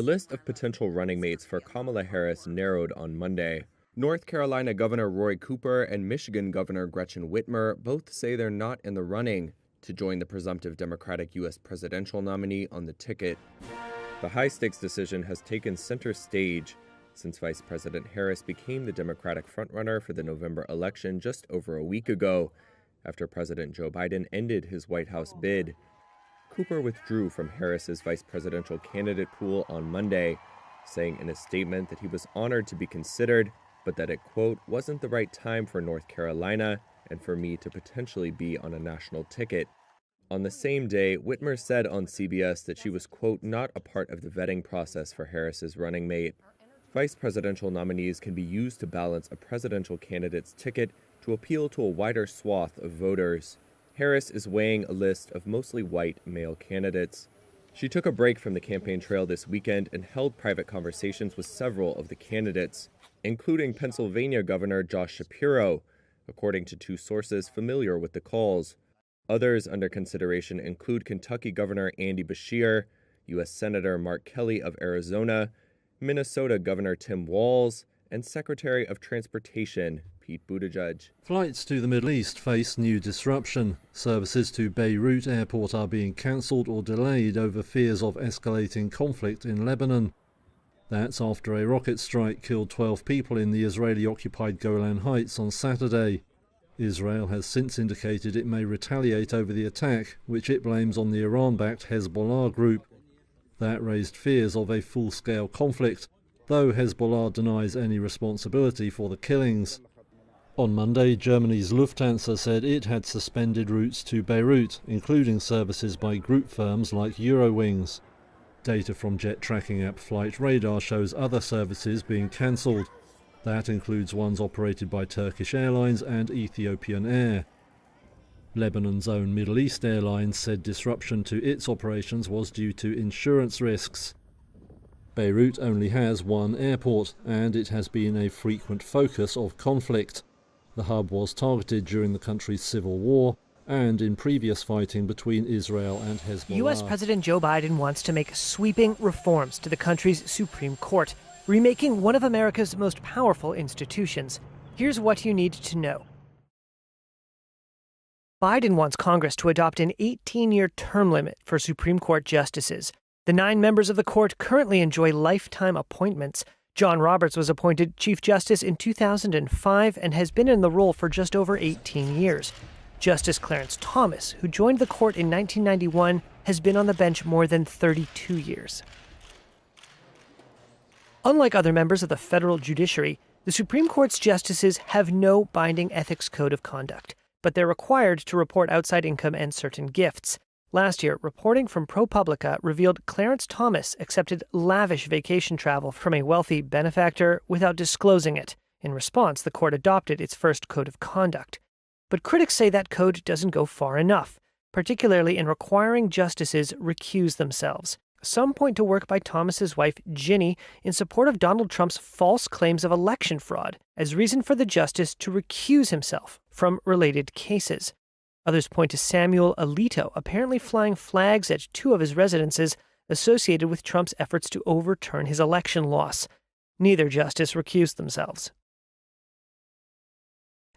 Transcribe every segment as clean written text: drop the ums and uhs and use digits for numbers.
The list of potential running mates for Kamala Harris narrowed on Monday. North Carolina Governor Roy Cooper and Michigan Governor Gretchen Whitmer both say they're not in the running to join the presumptive Democratic U.S. presidential nominee on the ticket. The high-stakes decision has taken center stage since Vice President Harris became the Democratic frontrunner for the November election just over a week ago, after President Joe Biden ended his White House bid. Cooper withdrew from Harris's vice presidential candidate pool on Monday, saying in a statement that he was honored to be considered, but that it, quote, wasn't the right time for North Carolina and for me to potentially be on a national ticket. On the same day, Whitmer said on CBS that she was, quote, not a part of the vetting process for Harris's running mate. Vice presidential nominees can be used to balance a presidential candidate's ticket to appeal to a wider swath of voters. Harris is weighing a list of mostly white male candidates. She took a break from the campaign trail this weekend and held private conversations with several of the candidates, including Pennsylvania Governor Josh Shapiro, according to two sources familiar with the calls. Others under consideration include Kentucky Governor Andy Beshear, U.S. Senator Mark Kelly of Arizona, Minnesota Governor Tim Walz, and Secretary of Transportation Pete Buttigieg. Flights to the Middle East face new disruption. Services to Beirut airport are being cancelled or delayed over fears of escalating conflict in Lebanon. That's after a rocket strike killed 12 people in the Israeli-occupied Golan Heights on Saturday. Israel has since indicated it may retaliate over the attack, which it blames on the Iran-backed Hezbollah group. That raised fears of a full-scale conflict, though Hezbollah denies any responsibility for the killings. On Monday, Germany's Lufthansa said it had suspended routes to Beirut, including services by group firms like Eurowings. Data from jet tracking app Flight Radar shows other services being cancelled. That includes ones operated by Turkish Airlines and Ethiopian Air. Lebanon's own Middle East Airlines said disruption to its operations was due to insurance risks. Beirut only has one airport, and it has been a frequent focus of conflict. The hub was targeted during the country's civil war and in previous fighting between Israel and Hezbollah. U.S. President Joe Biden wants to make sweeping reforms to the country's Supreme Court, remaking one of America's most powerful institutions. Here's what you need to know. Biden wants Congress to adopt an 18-year term limit for Supreme Court justices. The 9 members of the court currently enjoy lifetime appointments. John Roberts was appointed Chief Justice in 2005 and has been in the role for just over 18 years. Justice Clarence Thomas, who joined the court in 1991, has been on the bench more than 32 years. Unlike other members of the federal judiciary, the Supreme Court's justices have no binding ethics code of conduct, but they're required to report outside income and certain gifts. Last year, reporting from ProPublica revealed Clarence Thomas accepted lavish vacation travel from a wealthy benefactor without disclosing it. In response, the court adopted its first code of conduct. But critics say that code doesn't go far enough, particularly in requiring justices recuse themselves. Some point to work by Thomas's wife, Ginny, in support of Donald Trump's false claims of election fraud as reason for the justice to recuse himself from related cases. Others point to Samuel Alito apparently flying flags at 2 of his residences associated with Trump's efforts to overturn his election loss. Neither justice recused themselves.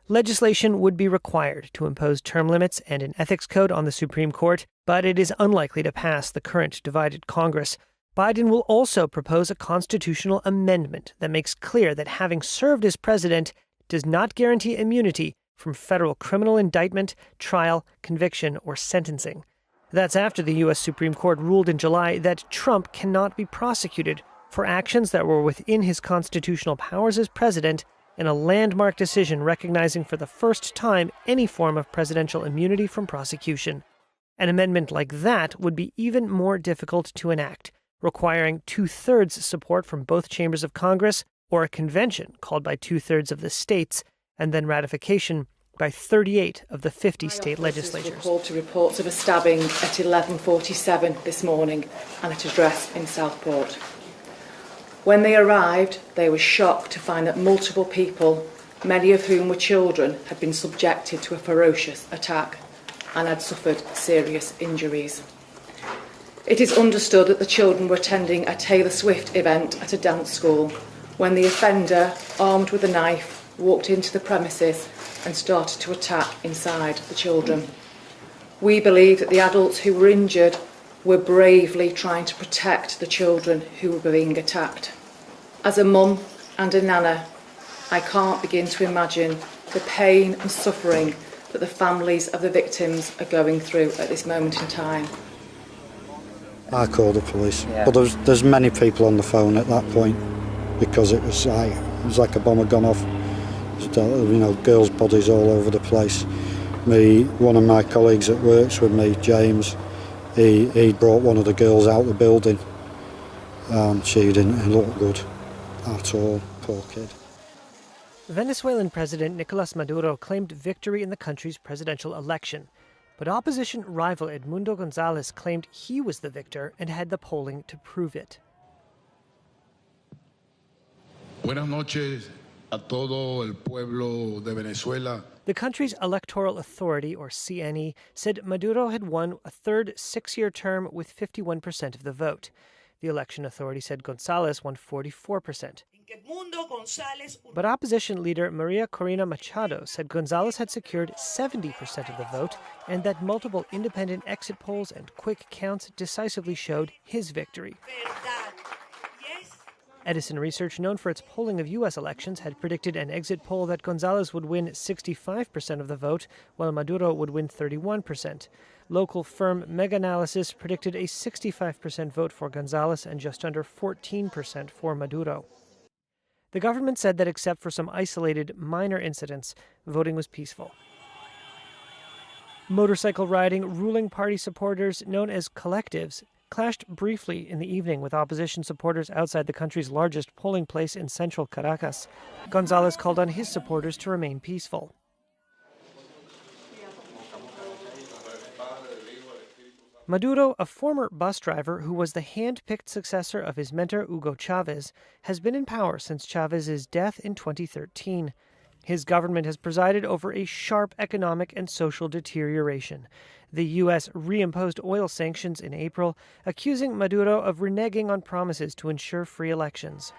Legislation would be required to impose term limits and an ethics code on the Supreme Court, but it is unlikely to pass the current divided Congress. Biden will also propose a constitutional amendment that makes clear that having served as president does not guarantee immunity from federal criminal indictment, trial, conviction, or sentencing. That's after the U.S. Supreme Court ruled in July that Trump cannot be prosecuted for actions that were within his constitutional powers as president, in a landmark decision recognizing for the first time any form of presidential immunity from prosecution. An amendment like that would be even more difficult to enact, requiring 2/3 support from both chambers of Congress or a convention called by 2/3 of the states, and then ratification by 38 of the 50 state legislatures. Were called to reports of a stabbing at 11:47 this morning and at a address in Southport. When they arrived, they were shocked to find that multiple people, many of whom were children, had been subjected to a ferocious attack and had suffered serious injuries. It is understood that the children were attending a Taylor Swift event at a dance school when the offender, armed with a knife, walked into the premises and started to attack inside the children. We believe that the adults who were injured were bravely trying to protect the children who were being attacked. As a mum and a nana, I can't begin to imagine the pain and suffering that the families of the victims are going through at this moment in time. I called the police, but there's many people on the phone at that point because it was like a bomb had gone off. Girls' bodies all over the place. One of my colleagues that works with me, James, he brought one of the girls out of the building, and she didn't look good at all. Poor kid. Venezuelan President Nicolas Maduro claimed victory in the country's presidential election, but opposition rival Edmundo Gonzalez claimed he was the victor and had the polling to prove it. Buenas noches a todo el pueblo de Venezuela. The country's Electoral Authority, or CNE, said Maduro had won a third six-year term with 51% of the vote. The election authority said Gonzalez won 44%. But opposition leader Maria Corina Machado said Gonzalez had secured 70% of the vote and that multiple independent exit polls and quick counts decisively showed his victory. Edison Research, known for its polling of U.S. elections, had predicted an exit poll that Gonzalez would win 65% of the vote, while Maduro would win 31%. Local firm Mega-Analysis predicted a 65% vote for Gonzalez and just under 14% for Maduro. The government said that except for some isolated, minor incidents, voting was peaceful. Motorcycle riding ruling party supporters, known as collectives, clashed briefly in the evening with opposition supporters outside the country's largest polling place in central Caracas. Gonzalez called on his supporters to remain peaceful. Maduro, a former bus driver who was the hand-picked successor of his mentor Hugo Chavez, has been in power since Chavez's death in 2013. His government has presided over a sharp economic and social deterioration. The U.S. reimposed oil sanctions in April, accusing Maduro of reneging on promises to ensure free elections.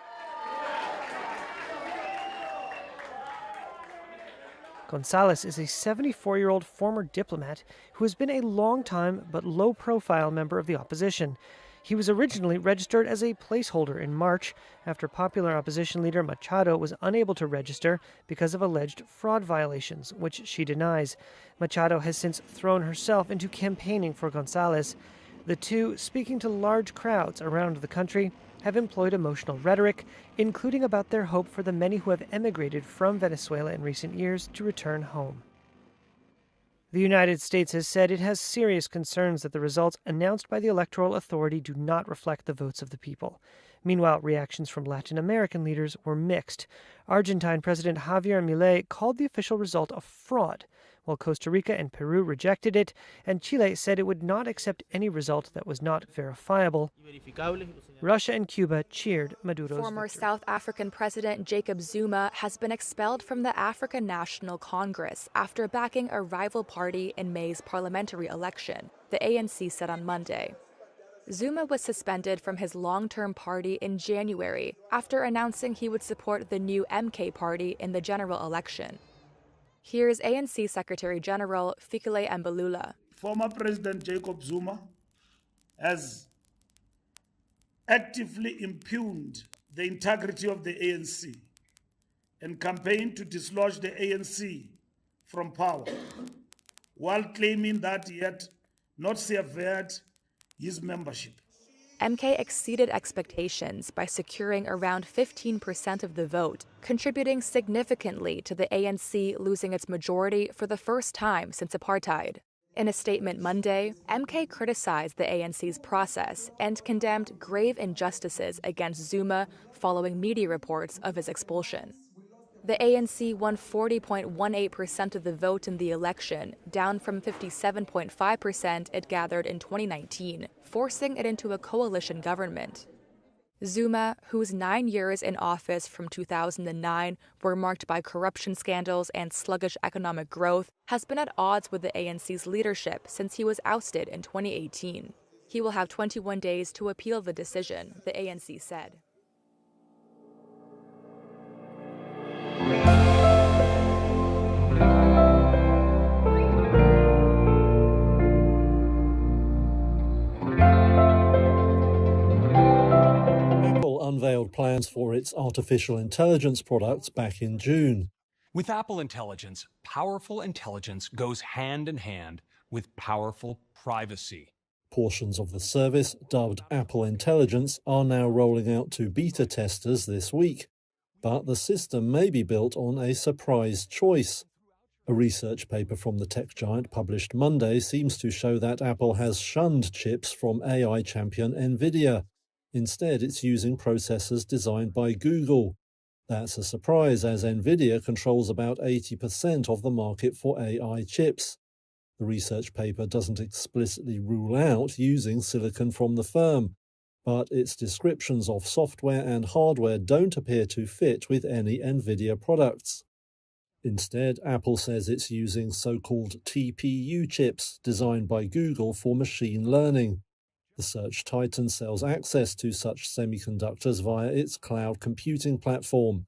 Gonzalez is a 74-year-old former diplomat who has been a long-time but low-profile member of the opposition. He was originally registered as a placeholder in March after popular opposition leader Machado was unable to register because of alleged fraud violations, which she denies. Machado has since thrown herself into campaigning for Gonzalez. The two, speaking to large crowds around the country, have employed emotional rhetoric, including about their hope for the many who have emigrated from Venezuela in recent years to return home. The United States has said it has serious concerns that the results announced by the Electoral Authority do not reflect the votes of the people. Meanwhile, reactions from Latin American leaders were mixed. Argentine President Javier Milei called the official result a fraud, while Costa Rica and Peru rejected it, and Chile said it would not accept any result that was not verifiable. Russia and Cuba cheered Maduro's Former victory. South African President Jacob Zuma has been expelled from the African National Congress after backing a rival party in May's parliamentary election, the ANC said on Monday. Zuma was suspended from his long-term party in January after announcing he would support the new MK party in the general election. Here's ANC Secretary General Fikile Mbalula. Former President Jacob Zuma has actively impugned the integrity of the ANC and campaigned to dislodge the ANC from power, while claiming that he had not severed his membership. MK exceeded expectations by securing around 15% of the vote, contributing significantly to the ANC losing its majority for the first time since apartheid. In a statement Monday, MK criticized the ANC's process and condemned grave injustices against Zuma following media reports of his expulsion. The ANC won 40.18% of the vote in the election, down from 57.5% it gathered in 2019, forcing it into a coalition government. Zuma, whose 9 years in office from 2009 were marked by corruption scandals and sluggish economic growth, has been at odds with the ANC's leadership since he was ousted in 2018. He will have 21 days to appeal the decision, the ANC said. Apple unveiled plans for its artificial intelligence products back in June. With Apple Intelligence, powerful intelligence goes hand in hand with powerful privacy. Portions of the service, dubbed Apple Intelligence, are now rolling out to beta testers this week. But the system may be built on a surprise choice. A research paper from the tech giant published Monday seems to show that Apple has shunned chips from AI champion NVIDIA. Instead, it's using processors designed by Google. That's a surprise, as NVIDIA controls about 80% of the market for AI chips. The research paper doesn't explicitly rule out using silicon from the firm, but its descriptions of software and hardware don't appear to fit with any NVIDIA products. Instead, Apple says it's using so-called TPU chips designed by Google for machine learning. The search titan sells access to such semiconductors via its cloud computing platform.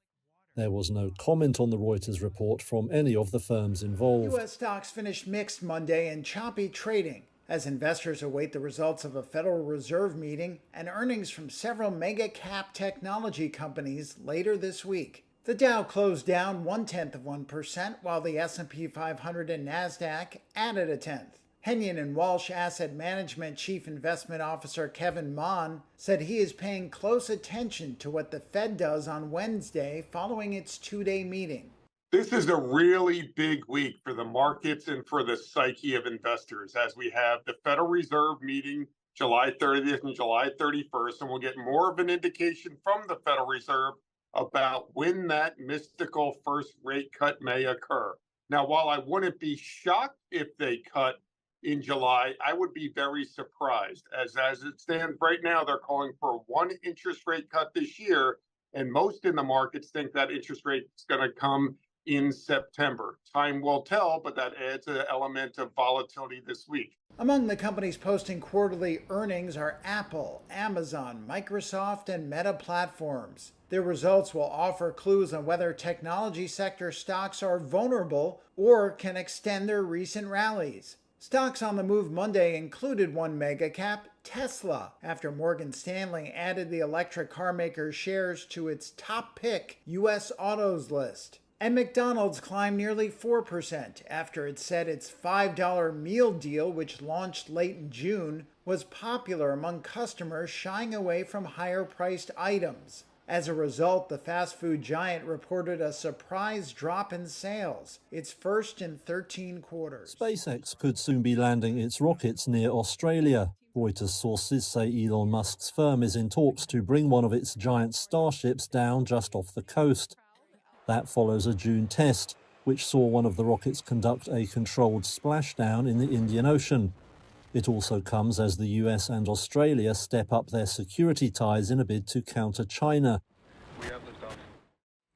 There was no comment on the Reuters report from any of the firms involved. U.S. stocks finished mixed Monday in choppy trading as investors await the results of a Federal Reserve meeting and earnings from several mega-cap technology companies later this week. The Dow closed down 0.1%, while the S&P 500 and NASDAQ added 0.1%. Hennion & Walsh Asset Management Chief Investment Officer Kevin Mon said he is paying close attention to what the Fed does on Wednesday following its two-day meeting. This is a really big week for the markets and for the psyche of investors, as we have the Federal Reserve meeting July 30th and July 31st, and we'll get more of an indication from the Federal Reserve about when that mystical first rate cut may occur. Now, while I wouldn't be shocked if they cut in July, I would be very surprised. As it stands right now, they're calling for one interest rate cut this year, and most in the markets think that interest rate is going to come in September. Time will tell, but that adds an element of volatility this week. Among the companies posting quarterly earnings are Apple, Amazon, Microsoft, and Meta Platforms. Their results will offer clues on whether technology sector stocks are vulnerable or can extend their recent rallies. Stocks on the move Monday included one mega-cap, Tesla, after Morgan Stanley added the electric car maker's shares to its top pick U.S. autos list. And McDonald's climbed nearly 4% after it said its $5 meal deal, which launched late in June, was popular among customers shying away from higher-priced items. As a result, the fast food giant reported a surprise drop in sales, its first in 13 quarters. SpaceX could soon be landing its rockets near Australia. Reuters sources say Elon Musk's firm is in talks to bring one of its giant starships down just off the coast. That follows a June test, which saw one of the rockets conduct a controlled splashdown in the Indian Ocean. It also comes as the US and Australia step up their security ties in a bid to counter China.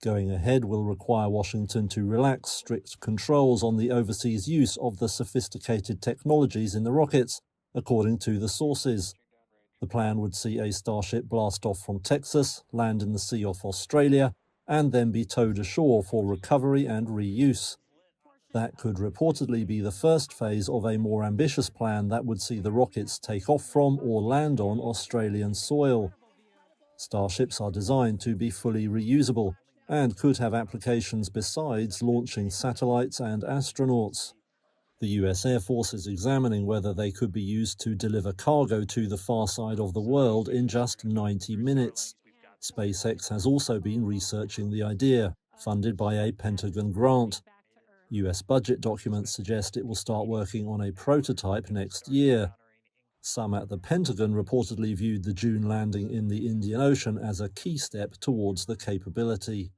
Going ahead will require Washington to relax strict controls on the overseas use of the sophisticated technologies in the rockets, according to the sources. The plan would see a Starship blast off from Texas, land in the sea off Australia, and then be towed ashore for recovery and reuse. That could reportedly be the first phase of a more ambitious plan that would see the rockets take off from or land on Australian soil. Starships are designed to be fully reusable and could have applications besides launching satellites and astronauts. The US Air Force is examining whether they could be used to deliver cargo to the far side of the world in just 90 minutes. SpaceX has also been researching the idea, funded by a Pentagon grant. US budget documents suggest it will start working on a prototype next year. Some at the Pentagon reportedly viewed the June landing in the Indian Ocean as a key step towards the capability.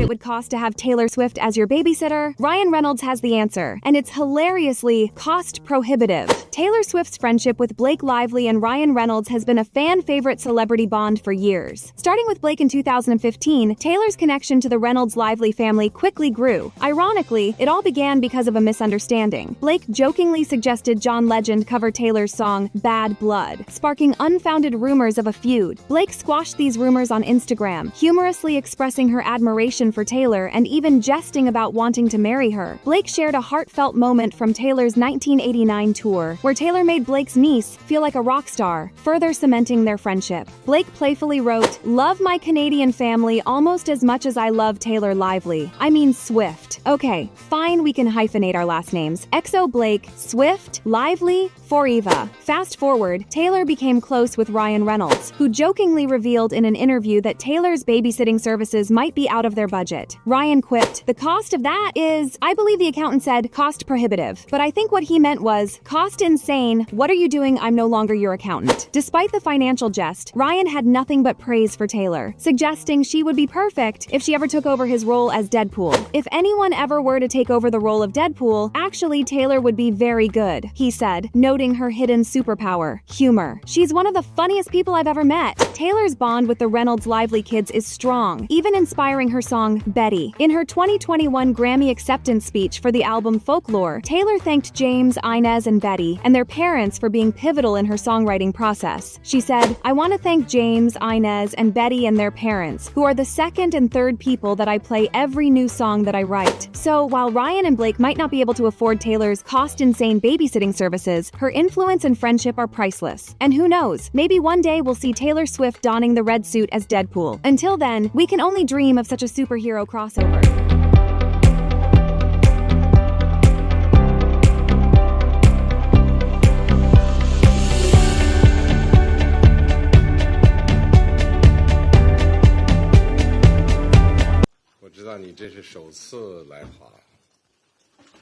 it would cost to have Taylor Swift as your babysitter? Ryan Reynolds has the answer, and it's hilariously cost prohibitive. Taylor Swift's friendship with Blake Lively and Ryan Reynolds has been a fan-favorite celebrity bond for years. Starting with Blake in 2015, Taylor's connection to the Reynolds-Lively family quickly grew. Ironically, it all began because of a misunderstanding. Blake jokingly suggested John Legend cover Taylor's song Bad Blood, sparking unfounded rumors of a feud. Blake squashed these rumors on Instagram, humorously expressing her admiration for Taylor and even jesting about wanting to marry her. Blake shared a heartfelt moment from Taylor's 1989 tour, where Taylor made Blake's niece feel like a rock star, further cementing their friendship. Blake playfully wrote, "Love my Canadian family almost as much as I love Taylor Lively. I mean Swift. Okay, fine, we can hyphenate our last names. XO Blake, Swift, Lively, Foriva." Fast forward, Taylor became close with Ryan Reynolds, who jokingly revealed in an interview that Taylor's babysitting services might be out of their budget. Ryan quipped, "The cost of that is," I believe the accountant said, "cost prohibitive." But I think what he meant was, "Cost insane, what are you doing? I'm no longer your accountant." Despite the financial jest, Ryan had nothing but praise for Taylor, suggesting she would be perfect if she ever took over his role as Deadpool. If anyone ever were to take over the role of Deadpool, actually Taylor would be very good, he said, noting her hidden superpower, humor. "She's one of the funniest people I've ever met." Taylor's bond with the Reynolds-Lively kids is strong, even inspiring her song Betty. In her 2021 Grammy acceptance speech for the album Folklore, Taylor thanked James, Inez, and Betty and their parents for being pivotal in her songwriting process. She said, "I want to thank James, Inez, and Betty and their parents, who are the second and third people that I play every new song that I write." So while Ryan and Blake might not be able to afford Taylor's cost-insane babysitting services, her influence and friendship are priceless. And who knows, maybe one day we'll see Taylor Swift donning the red suit as Deadpool. Until then, we can only dream of such a superhero crossover.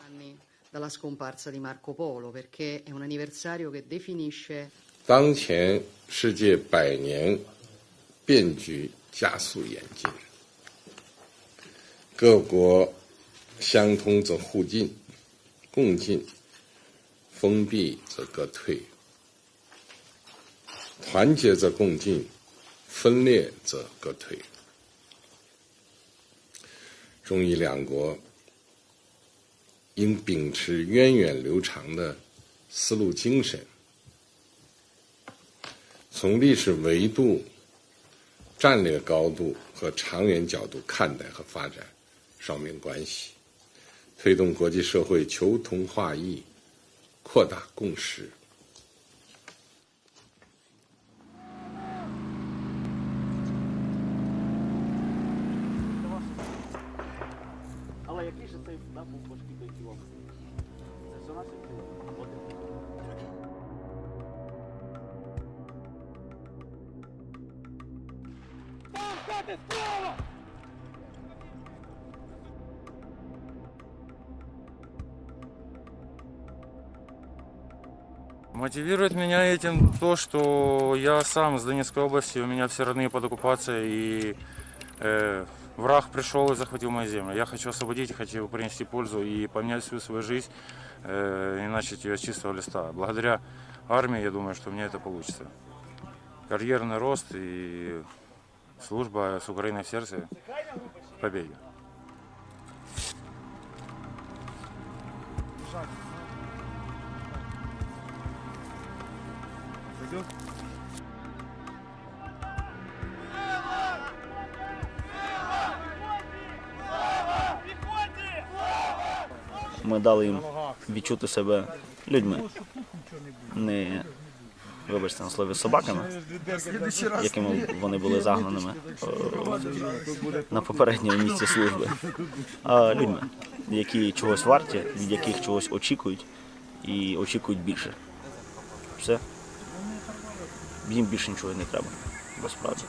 Anni dalla scomparsa di Marco Polo, perché è un anniversario che definisce 当前世界百年变局加速演进，各国相通则互进，共进；封闭则各退；团结则共进，分裂则各退。中伊两国应秉持源远流长的丝路精神，从历史维度、战略高度和长远角度看待和发展双边关系，推动国际社会求同化异，扩大共识。Мотивирует меня этим то, что я сам из Донецкой области, у меня все родные под оккупацией, и враг пришел и захватил мою землю. Я хочу освободить, хочу принести пользу и поменять всю свою жизнь, и начать ее с чистого листа. Благодаря армии, я думаю, что мне это получится. Карьерный рост и служба с Украиной в сердце к победе. Ми дали їм відчути себе людьми, не, вибачте на слові, собаками, якими вони були загнаними на попередньому місці служби, а людьми, які чогось варті, від яких чогось очікують і очікують більше. Все. Їм більше нічого не треба, насправді.